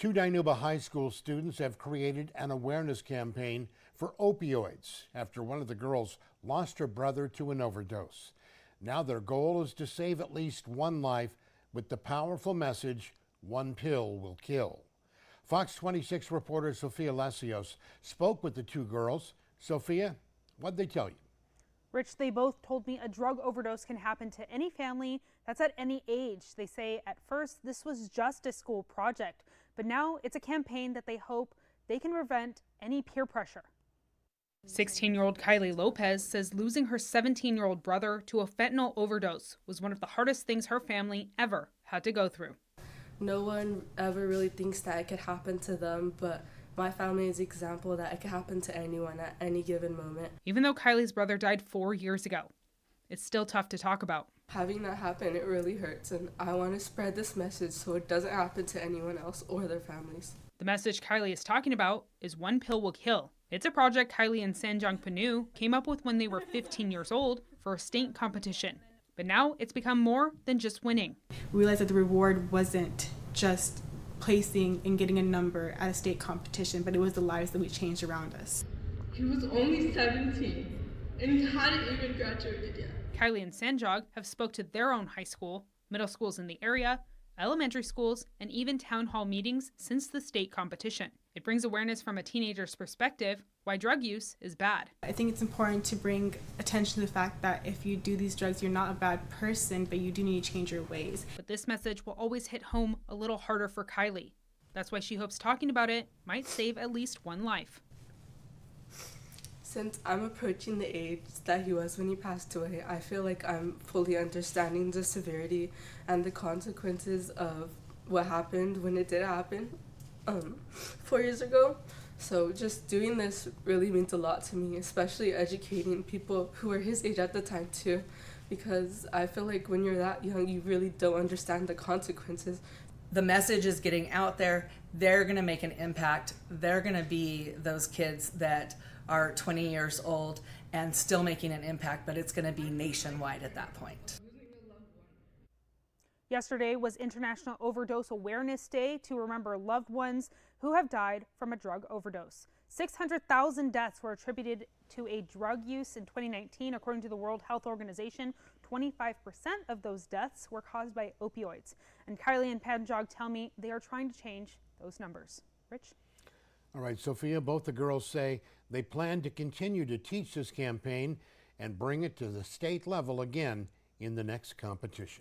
Two Dinuba high school students have created an awareness campaign for opioids after one of the girls lost her brother to an overdose. Now their goal is to save at least one life with the powerful message, "One pill will kill." Fox 26 reporter Sophia Lesseos spoke with the two girls. Sophia, what'd they tell you? Rich, they both told me a drug overdose can happen to any family that's at any age. They say at first this was just a school project, but now it's a campaign that they hope they can prevent any peer pressure. 16-year-old Kylie Lopez says losing her 17-year-old brother to a fentanyl overdose was one of the hardest things her family ever had to go through. No one ever really thinks that it could happen to them, but my family is an example that it could happen to anyone at any given moment. Even though Kylie's brother died 4 years ago, it's still tough to talk about. Having that happen, it really hurts, and I want to spread this message so it doesn't happen to anyone else or their families. The message Kylie is talking about is One Pill Will Kill. It's a project Kylie and Sanjang Panu came up with when they were 15 years old for a state competition. But now it's become more than just winning. We realized that the reward wasn't just placing and getting a number at a state competition, but it was the lives that we changed around us. He was only 17 and he hadn't even graduated yet. Kylie and Sanjog have spoke to their own high school, middle schools in the area, elementary schools, and even town hall meetings since the state competition. It brings awareness from a teenager's perspective why drug use is bad. I think it's important to bring attention to the fact that if you do these drugs, you're not a bad person, but you do need to change your ways. But this message will always hit home a little harder for Kylie. That's why she hopes talking about it might save at least one life. Since I'm approaching the age that he was when he passed away, I feel like I'm fully understanding the severity and the consequences of what happened when it did happen 4 years ago. So just doing this really means a lot to me, especially educating people who were his age at the time too, because I feel like when you're that young, you really don't understand the consequences. The message is getting out there. They're going to make an impact. They're going to be those kids that are 20 years old and still making an impact, but it's going to be nationwide at that point. Yesterday was International Overdose Awareness Day to remember loved ones who have died from a drug overdose. 600,000 deaths were attributed to a drug use in 2019, according to the World Health Organization. 25% of those deaths were caused by opioids. And Kylie and Panjog tell me they are trying to change those numbers. Rich? All right, Sophia, both the girls say they plan to continue to teach this campaign and bring it to the state level again in the next competition.